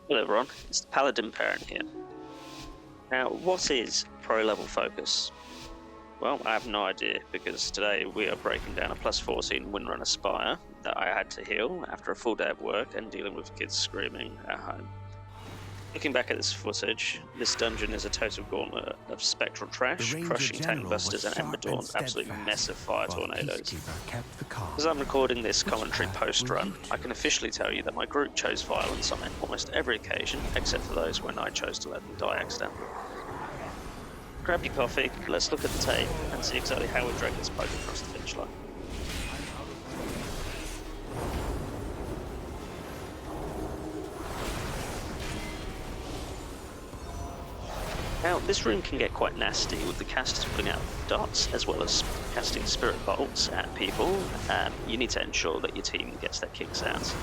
Hello everyone, it's the Paladin Parent here. Now, what is pro level focus? Well, I have no idea, because today we are breaking down a plus 14 Windrunner Spire that I had to heal after a full day of work and dealing with kids screaming at home. Looking back at this footage, this dungeon is a total gauntlet of spectral trash, crushing tank busters and ember dawn's absolute mess of fire tornadoes. As I'm recording this commentary post-run, I can officially tell you that my group chose violence on almost every occasion, except for those when I chose to let them die accidentally. Grab your coffee, let's look at the tape and see exactly how we drag this bug across the finish line. Now, this room can get quite nasty, with the casters putting out dots as well as casting spirit bolts at people. You need to ensure that your team gets their kicks out.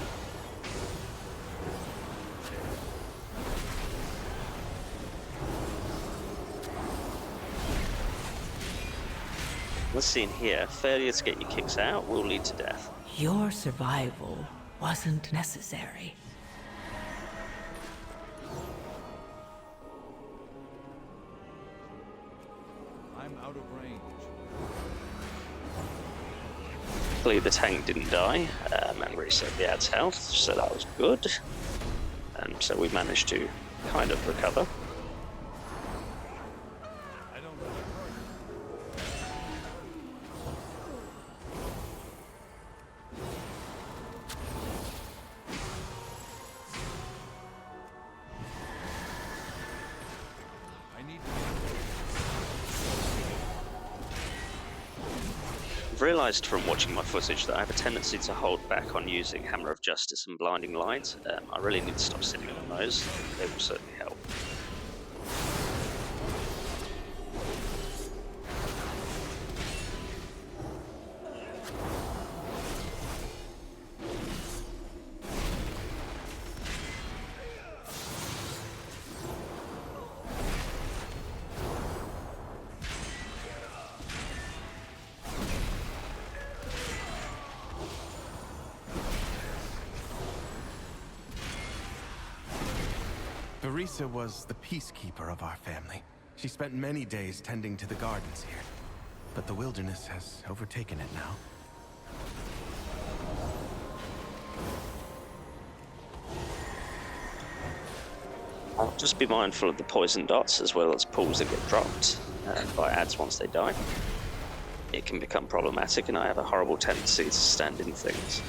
Let's see in here, failure to get your kicks out will lead to death. Your survival wasn't necessary. I'm out of range. Luckily the tank didn't die and reset the ad's health, so that was good. And so we managed to kind of recover. I don't know. I need to. I've realised from watching my footage that I have a tendency to hold back on using Hammer of Justice and Blinding Light. I really need to stop sitting on those, they will certainly help. Teresa was the peacekeeper of our family. She spent many days tending to the gardens here, but the wilderness has overtaken it now. Just be mindful of the poison dots as well as pools that get dropped by ads once they die. It can become problematic and I have a horrible tendency to stand in things.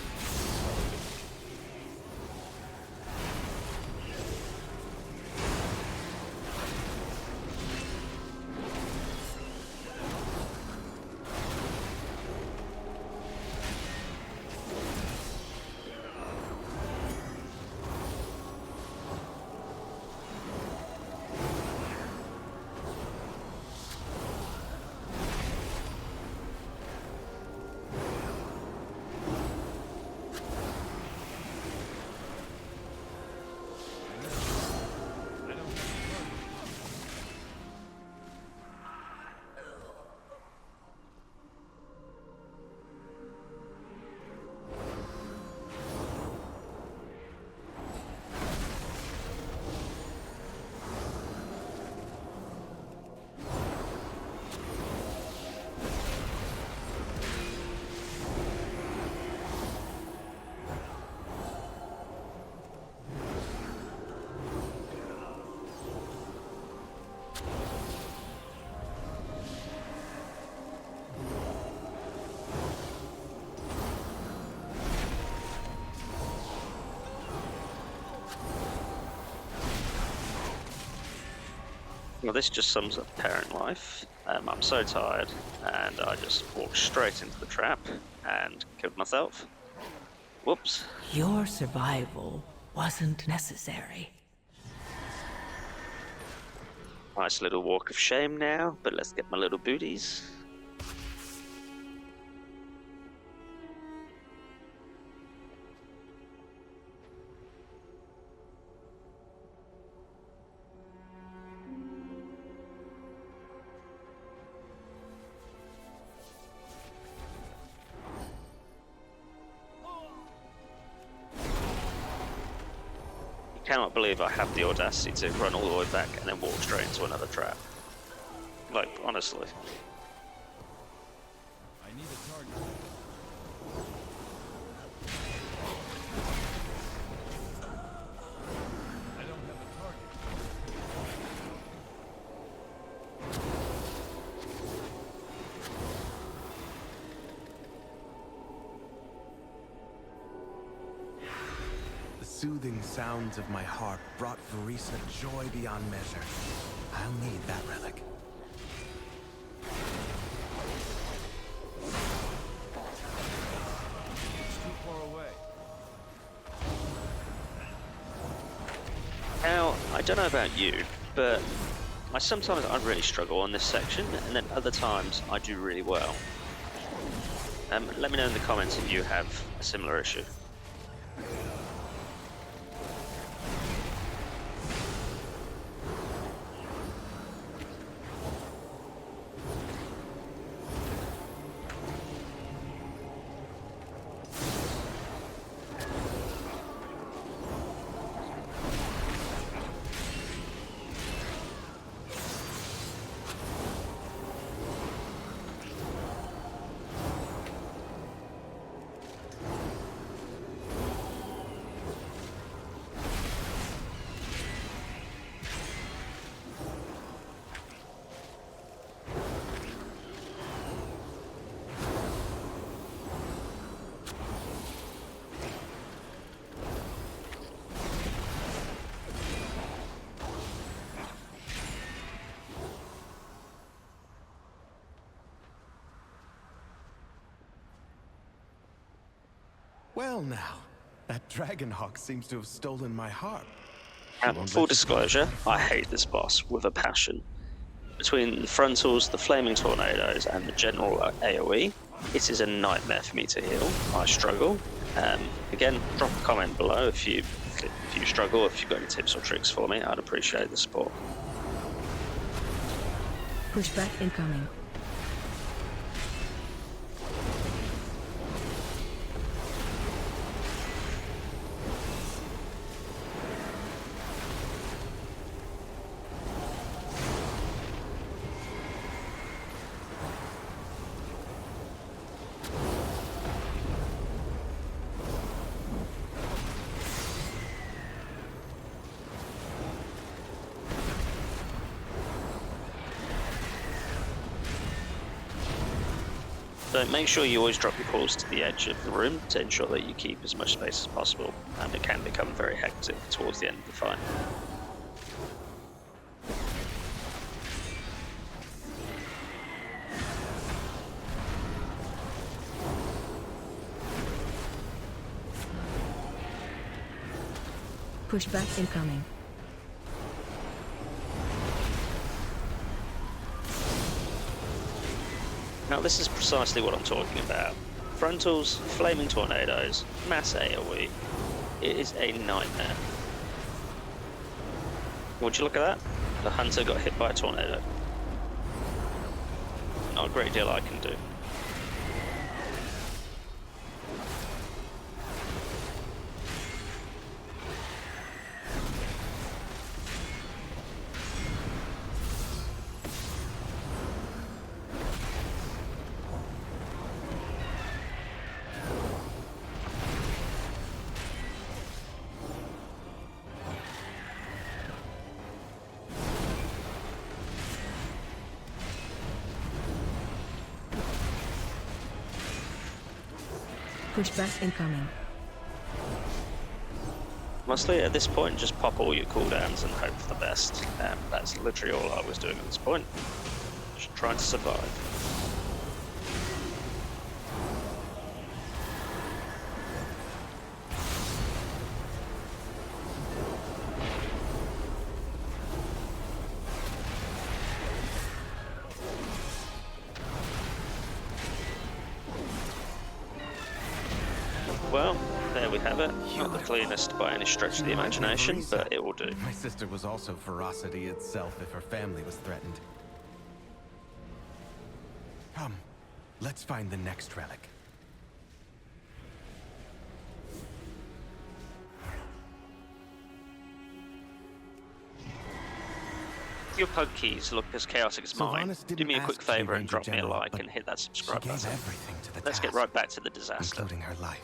Well, this just sums up parent life. I'm so tired, and I just walked straight into the trap and killed myself. Whoops. Your survival wasn't necessary. Nice little walk of shame now, but let's get my little booties. cannot believe I have the audacity to run all the way back and then walk straight into another trap. Like, honestly. I need a target. I don't have a target. The soothing sounds of my harp brought Verisa joy beyond measure. I'll need that relic. It's too far away. Now, I don't know about you, but sometimes I really struggle on this section, and then other times I do really well. Let me know in the comments if you have a similar issue. Well now, that Dragonhawk seems to have stolen my harp. Full disclosure, I hate this boss with a passion. Between the frontals, the flaming tornadoes, and the general AoE, it is a nightmare for me to heal. I struggle. Again, drop a comment below if you struggle, if you've got any tips or tricks for me. I'd appreciate the support. Pushback incoming. So make sure you always drop your calls to the edge of the room to ensure that you keep as much space as possible, and it can become very hectic towards the end of the fight. Pushback incoming. Now this is precisely what I'm talking about. Frontals, flaming tornadoes, mass AoE. It is a nightmare. Would you look at that? The hunter got hit by a tornado. Not a great deal I can do. Pushback incoming. Mostly at this point, just pop all your cooldowns and hope for the best. That's literally all I was doing at this point. Just trying to survive. Well, there we have it. Not the cleanest by any stretch of the imagination, but it will do. My sister was also ferocity itself if her family was threatened. Come, let's find the next relic. your pug keys look as chaotic as mine, Sylvanas do didn't me a ask quick to be favour and Ranger drop me a General, like but and hit that She subscribe gave button. everything to the Let's get task, right back to the disaster. including her life.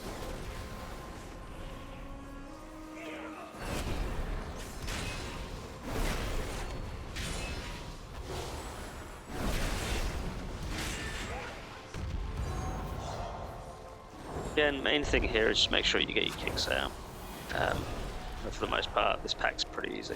Again, main thing here is just make sure you get your kicks out. But for the most part, this pack's pretty easy.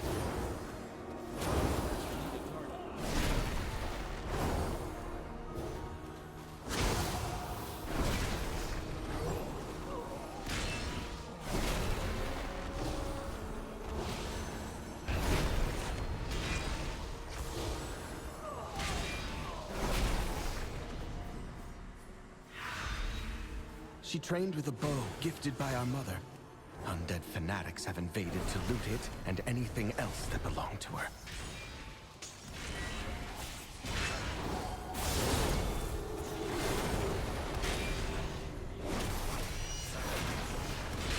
She trained with a bow gifted by our mother. Undead fanatics have invaded to loot it and anything else that belonged to her.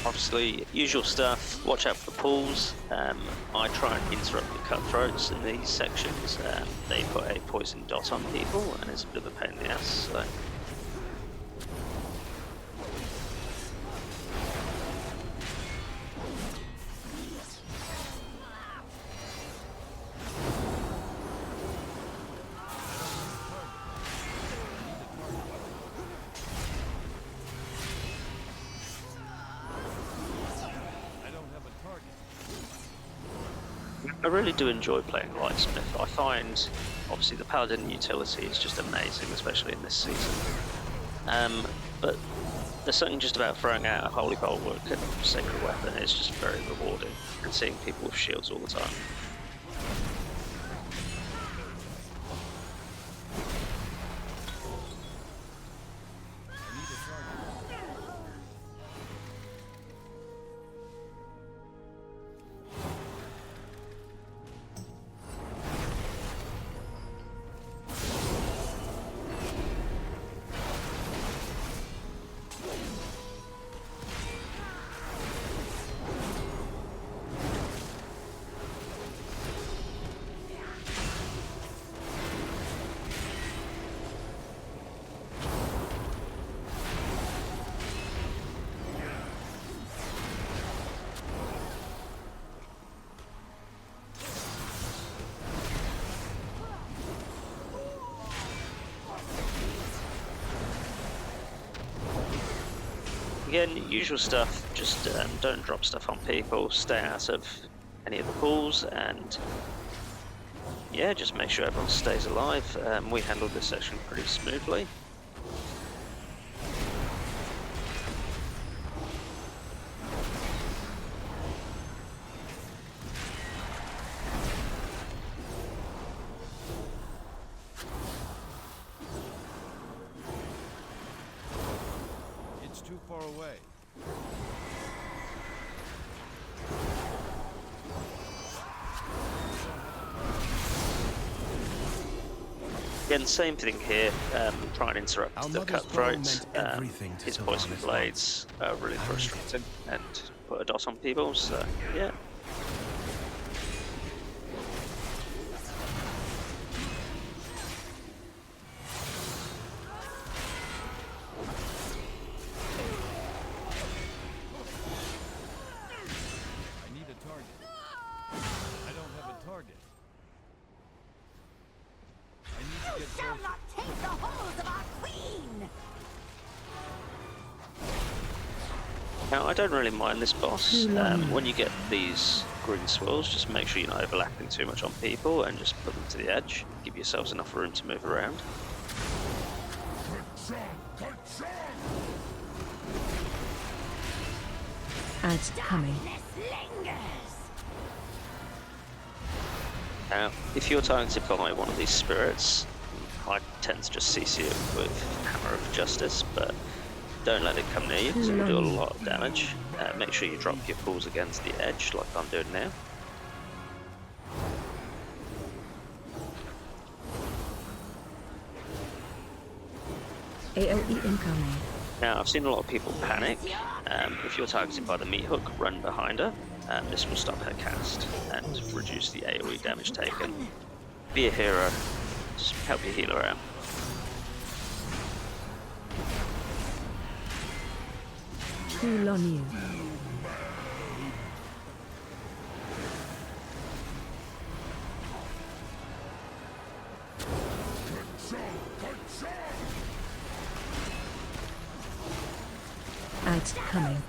Obviously, usual stuff, watch out for the pools. I try and interrupt the cutthroats in these sections. They put a poison dot on people and it's a bit of a pain in the ass. So. I really do enjoy playing Lightsmith. I find, obviously, the Paladin utility is just amazing, especially in this season. But there's something just about throwing out a Holy Bulwark and Sacred Weapon. It's just very rewarding, and seeing people with shields all the time. Again, usual stuff, just don't drop stuff on people, stay out of any of the pools, and yeah, just make sure everyone stays alive. We handled this section pretty smoothly. Too far away. Again, same thing here. Try and interrupt Our the mother's cutthroats. bow meant everything to His Sylvanas poison once. blades are really frustrating and put a dot on people. So yeah. I need a target. I don't have a target. I need to get Shall closer. not take the halls of our queen! Now, I don't really mind this boss. When you get these green swirls, just make sure you're not overlapping too much on people and just put them to the edge. Give yourselves enough room to move around. Ads coming. Lingers! Now, if you're targeted by one of these spirits, I tend to just CC it with Hammer of Justice, but don't let it come near you because it will do a lot of damage. Make sure you drop your pulls against the edge like I'm doing now. AoE incoming. Now, I've seen a lot of people panic. If you're targeted by the meat hook, run behind her. This will stop her cast and reduce the AoE damage taken. Be a hero. Just help your healer out. Cool on you. Ads coming.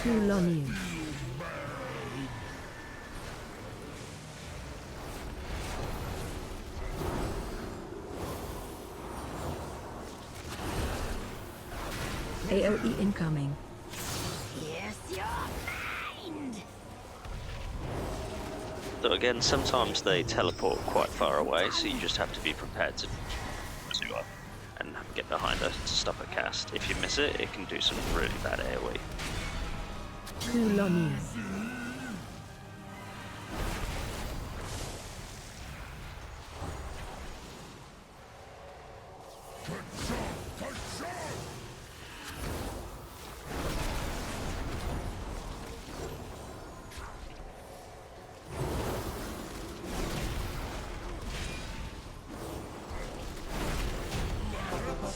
Cool on you. AOE incoming. Here's your mind. So again, sometimes they teleport quite far away, so you just have to be prepared to and get behind her to stop a cast. If you miss it, it can do some really bad AoE. Cool on you.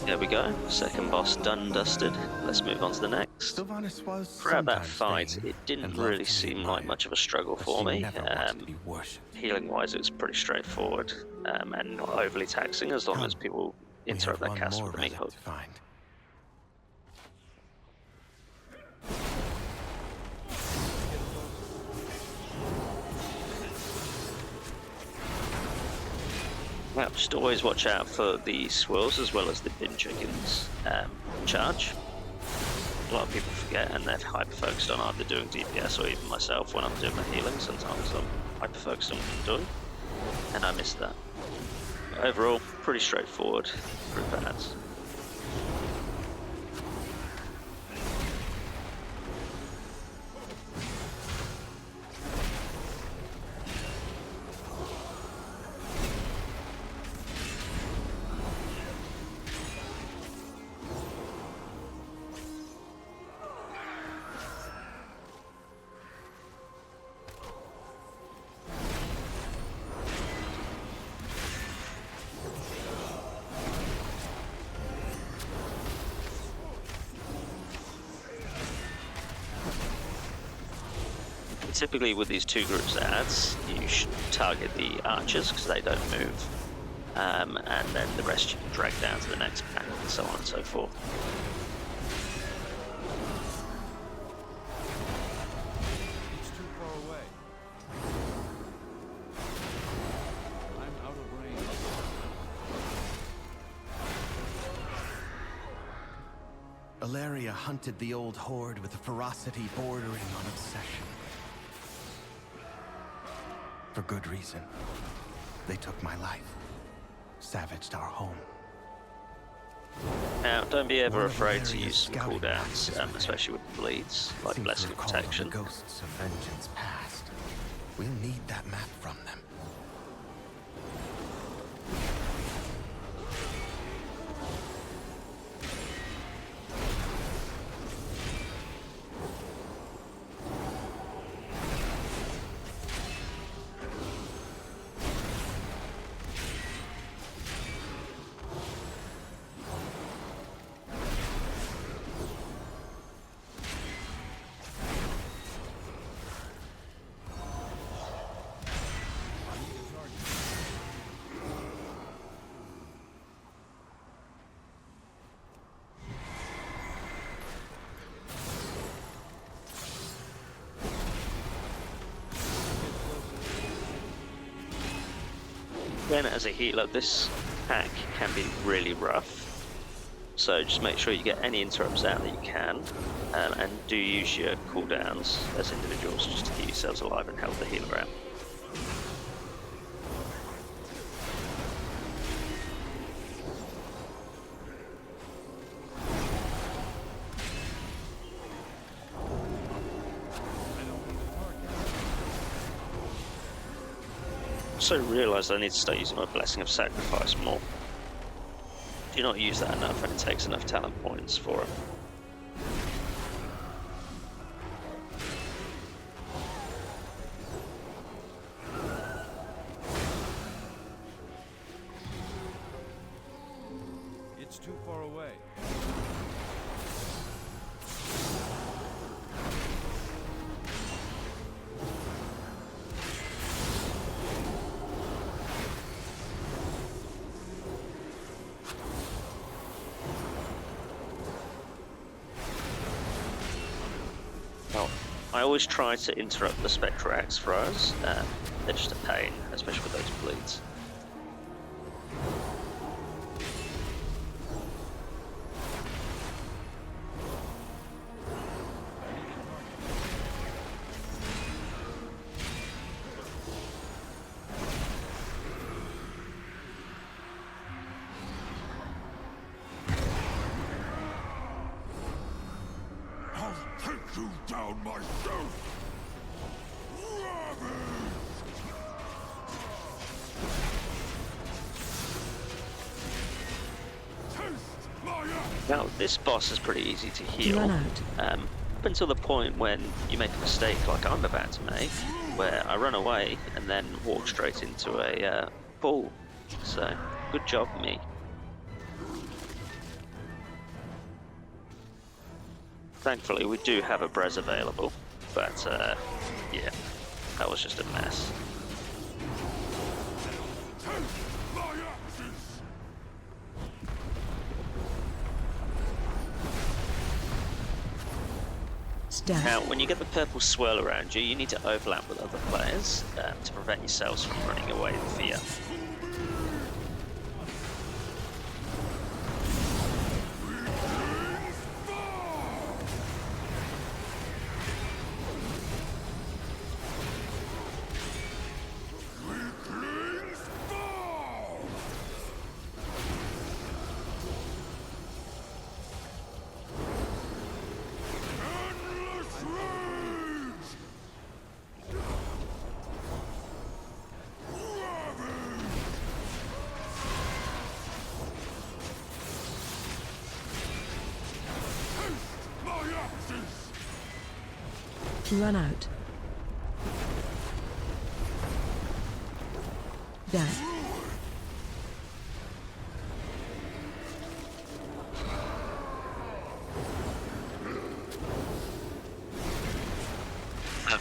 There we go. Second boss done, dusted. Let's move on to the next. Sylvanas was Throughout that sometimes fight, vain it didn't and loved really to be seem like admired, much of a struggle but for she me. never wanted to be worshipped. Healing-wise, it was pretty straightforward and not overly taxing as long as people We have interrupt that one cast more with a meat relic hook. to find. Well, just always watch out for the swirls as well as the bin chickens charge. A lot of people forget and they're hyper focused on either doing DPS or even myself when I'm doing my healing. Sometimes I'm hyper focused on what I'm doing and I miss that. But overall, pretty straightforward, pretty bad. Typically with these two groups of ads, you should target the archers because they don't move, and then the rest you can drag down to the next pack and so on and so forth. It's too far away. I'm out of range. Ilaria hunted the old horde with a ferocity bordering on obsession. For good reason. They took my life. Savaged our home. Now, don't be ever One of afraid to Ilaria's use some scouting cooldowns, matches with especially with bleeds, like Seem to Blessing of recall Protection. the ghosts of vengeance past. We'll need that map from them. Again, as a healer, this pack can be really rough. So just make sure you get any interrupts out that you can, and do use your cooldowns as individuals just to keep yourselves alive and help the healer out. Also realised I need to start using my Blessing of Sacrifice more. do not use that enough, and it takes enough talent points for it. It's too far away. Well, I always try to interrupt the spectral axe throws. They're just a pain, especially with those bleeds. I'll take you down myself! Now, this boss is pretty easy to heal. Run out. Up until the point when you make a mistake like I'm about to make, where I run away and then walk straight into a pool. So, good job, me. Thankfully, we do have a Brez available, but yeah, that was just a mess. Stab. Now, when you get the purple swirl around you, you need to overlap with other players to prevent yourselves from running away in fear. Run out. Dash.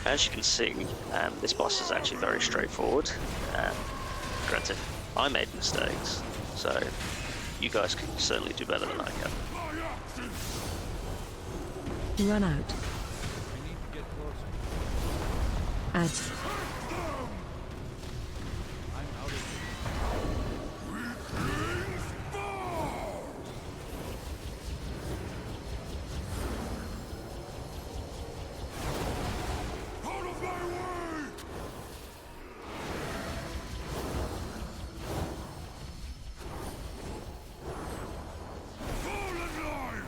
As you can see, this boss is actually very straightforward. Granted, I made mistakes, so you guys can certainly do better than I can. Run out. I need to get closer. Add. I'm out of here. Out of my way! Fall in line!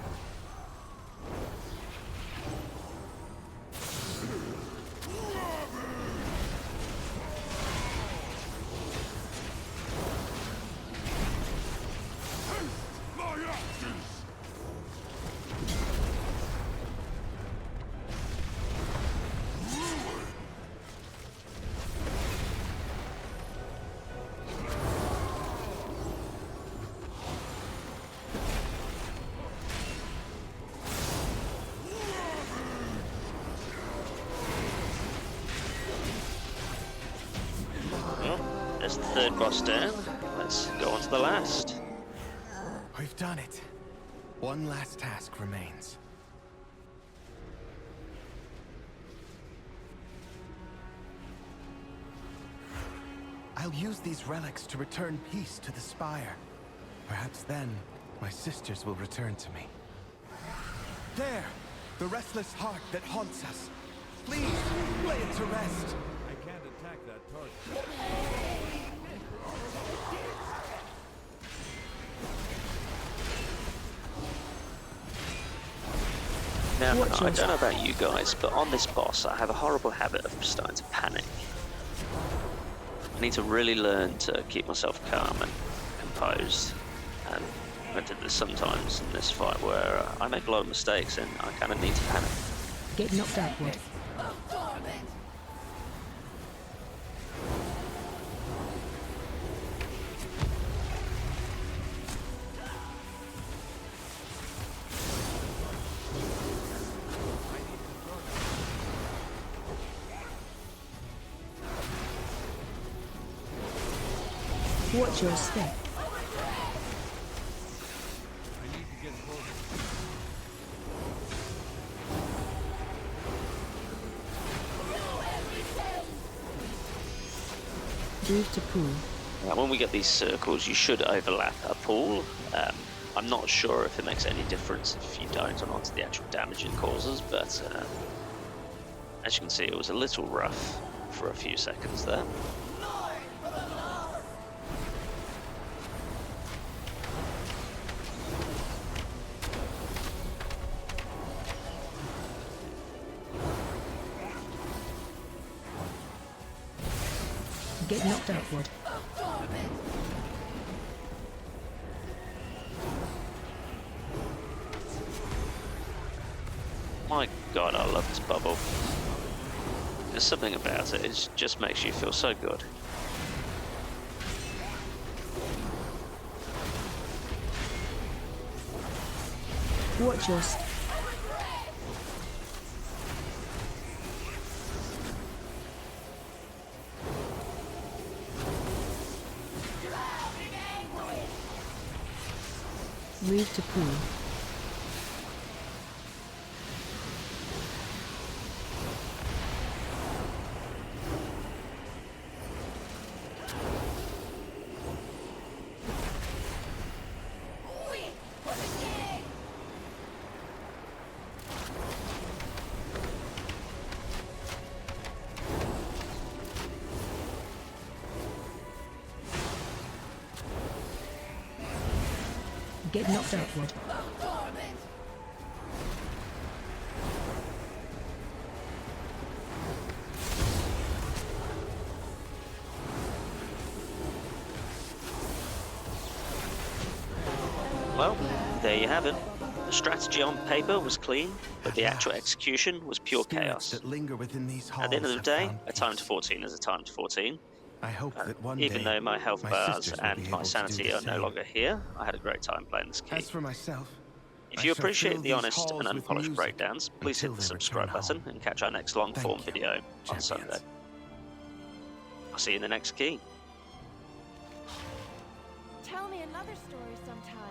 My axes! Well, there's the third boss down. Let's go on to the last. We've done it. One last task remains. I'll use these relics to return peace to the Spire. Perhaps then, my sisters will return to me. There! The restless heart that haunts us. Please, lay it to rest. I can't attack that target. Now, Watch I us. don't know about you guys, but on this boss, I have a horrible habit of starting to panic. I need to really learn to keep myself calm and composed. And I did this sometimes in this fight where I make a lot of mistakes and I kind of need to panic. Get knocked outward. Watch your step. I need to get closer. Move to pool. Now, when we get these circles, you should overlap a pool. I'm not sure if it makes any difference if you don't or not to the actual damage it causes, but as you can see, it was a little rough for a few seconds there. Get knocked outward. My god, I love this bubble. There's something about it, it just makes you feel so good. Watch your step. Move to pool. Get knocked outward. Well, there you have it. The strategy on paper was clean, but the actual execution was pure Spirits chaos. that linger within these halls At the end of the have day, found a time to peace. 14 is a time to 14. I hope that one Even day, though my health my bars sisters will be and able my to do sanity the are no same. longer here, I had a great time playing this key. As for myself, If I you shall appreciate fill the these honest halls and with unpolished music breakdowns, please hit until the they subscribe return button home. and catch our next long form Thank you, video on Sunday. champions. I'll see you in the next key. Tell me another story sometime.